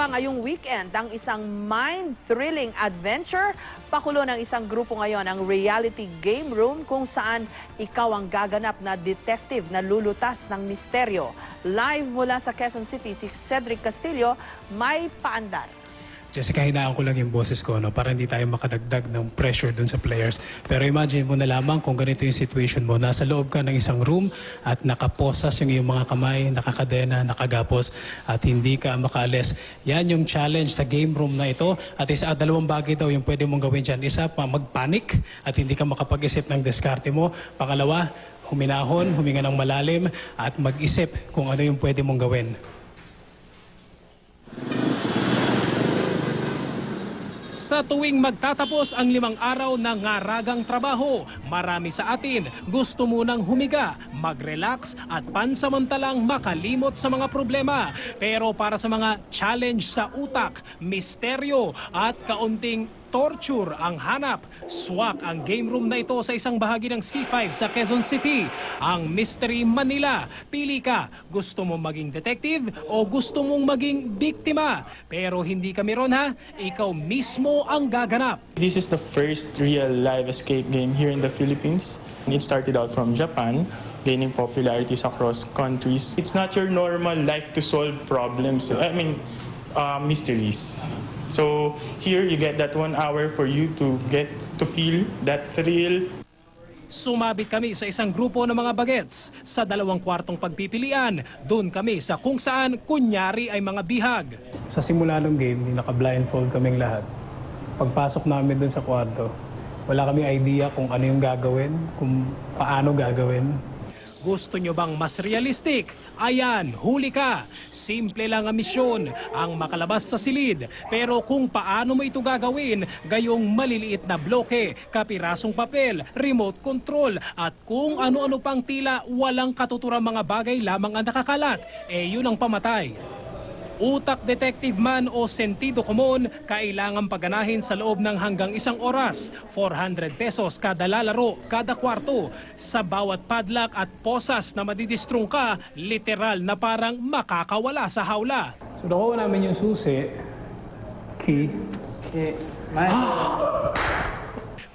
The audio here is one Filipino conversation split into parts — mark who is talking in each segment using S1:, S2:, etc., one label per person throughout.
S1: pa ngayong weekend ang isang mind-thrilling adventure. Pakulo ng isang grupo ngayon ang reality game room kung saan ikaw ang gaganap na detective na lulutas ng misteryo. Live mula sa Quezon City, si Cedric Castillo may paandar.
S2: Jessica, hinaan ko lang yung boses ko para hindi tayo makadagdag ng pressure dun sa players. Pero imagine mo na lamang kung ganito yung situation mo. Nasa loob ka ng isang room at nakaposas yung iyong mga kamay, nakakadena, nakagapos at hindi ka makaalis. Yan yung challenge sa game room na ito. At dalawang bagay daw yung pwede mong gawin dyan. Isa, magpanik at hindi ka makapag-isip ng diskarte mo. Pangalawa, huminahon, huminga ng malalim at mag-isip kung ano yung pwede mong gawin. Sa tuwing magtatapos ang 5 araw ng ngaragang trabaho, marami sa atin gusto munang humiga, mag-relax at pansamantalang makalimot sa mga problema. Pero para sa mga challenge sa utak, misteryo at kaunting torture ang hanap, swak ang game room na ito sa isang bahagi ng C5 sa Quezon City, ang Mystery Manila. Pili ka, gusto mong maging detective o gusto mong maging biktima. Pero hindi kami ron ha, ikaw mismo ang gaganap.
S3: This is the first real live escape game here in the Philippines. It started out from Japan, gaining popularities across countries. It's not your normal life to solve problems. Mysteries. So here you get that 1 hour for you to get to feel that thrill.
S2: Sumabit kami sa isang grupo ng mga bagets. Sa 2 kwartong pagpipilian, doon kami sa kung saan kunyari ay mga bihag. Sa simula ng game, naka-blindfold kaming lahat. Pagpasok namin doon sa kwarto, wala kaming idea kung ano yung gagawin, kung paano gagawin. Gusto nyo bang mas realistic? Ayan, huli ka. Simple lang ang misyon, ang makalabas sa silid. Pero kung paano mo ito gagawin, gayong maliliit na bloke, kapirasong papel, remote control, at kung ano-ano pang tila walang katuturang mga bagay lamang ang nakakalat, yun ang pamatay. Utak detective man o sentido komon, kailangan pagganahin sa loob ng hanggang 1 oras. 400 pesos kada lalaro, kada kwarto. Sa bawat padlock at posas na madidistrong ka, literal na parang makakawala sa hawla. So nakuha namin yung susi, key.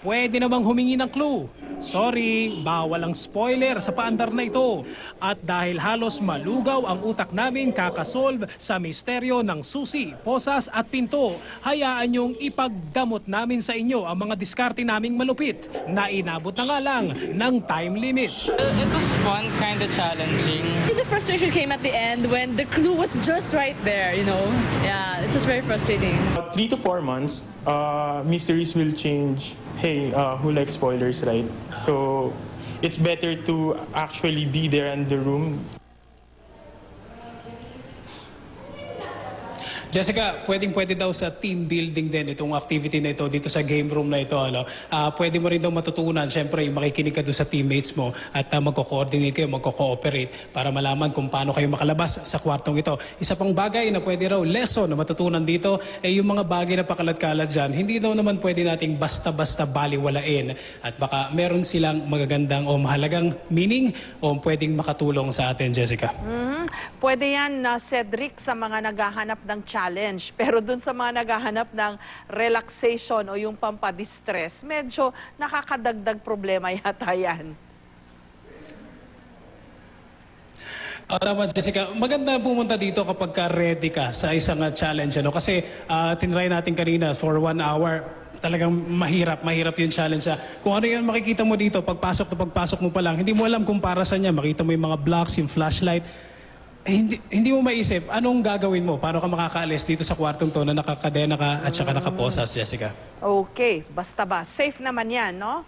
S2: Pwede namang humingi ng clue. Sorry, bawal ang spoiler sa paandar na ito. At dahil halos malugaw ang utak namin kakasolve sa misteryo ng susi, posas at pinto, hayaan niyong ipagdamot namin sa inyo ang mga diskarte naming malupit na inabot na nga lang ng time limit.
S4: It was fun, kind of challenging.
S5: The frustration came at the end when the clue was just right there, you know. Yeah, it's just very frustrating.
S3: 3 to 4 months, mysteries will change. Hey, who likes spoilers, right? So it's better to actually be there in the room.
S2: Jessica, pwede daw sa team building din itong activity na ito dito sa game room na ito. Pwede mo rin daw matutunan. Siyempre, makikinig ka doon sa teammates mo at magko-coordinate kayo, magko-cooperate para malaman kung paano kayo makalabas sa kwartong ito. Isa pang bagay na pwede raw lesson na matutunan dito ay yung mga bagay na pakalat-kalat dyan. Hindi daw naman pwede nating basta-basta baliwalain at baka meron silang magagandang o mahalagang meaning o pwedeng makatulong sa atin, Jessica.
S1: Pwede yan na Cedric sa mga naghahanap ng challenge. Pero dun sa mga naghahanap ng relaxation o yung pampadistress, medyo nakakadagdag problema yata yan.
S2: Tama, Jessica. Maganda pumunta dito kapag ready ka sa isang challenge. Kasi tinry natin kanina for 1 hour. Talagang mahirap yung challenge. Kung ano yung makikita mo dito, pagpasok mo pa lang, hindi mo alam kung para saan niya. Makita mo yung mga blocks, yung flashlight. Hindi mo maisip, anong gagawin mo? Paano ka makakaalis dito sa kwartong to na nakakadena ka at saka nakaposas, Jessica?
S1: Okay, basta ba? Safe naman yan, no?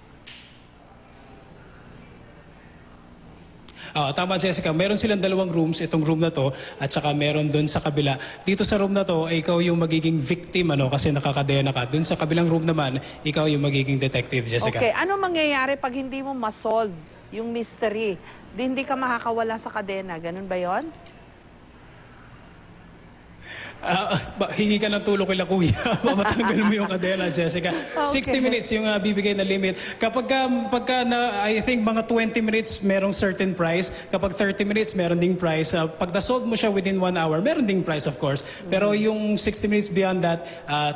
S2: Tama, Jessica. Meron silang 2 rooms, itong room na to, at saka meron doon sa kabila. Dito sa room na to, ikaw yung magiging victim, kasi nakakadena ka. Doon sa kabilang room naman, ikaw yung magiging detective, Jessica.
S1: Okay, ano mangyayari pag hindi mo ma-solve yung mystery? Hindi ka makakawala sa kadena. Ganun ba yon?
S2: Hingi ka ng tulong kila kuya. Matanggal mo yung kadena, Jessica. 60 minutes yung bibigay na limit. Pagka I think mga 20 minutes, merong certain price. Kapag 30 minutes, meron ding price. Pag na-solve mo siya within 1 hour, meron ding price of course. Pero yung 60 minutes beyond that,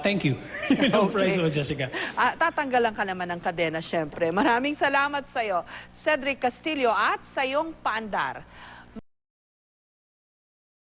S2: thank you. Yun ang price mo, Jessica.
S1: Tatanggalan ka naman ng kadena, syempre. Maraming salamat sa'yo, Cedric Castillo, at sa iyong paandar.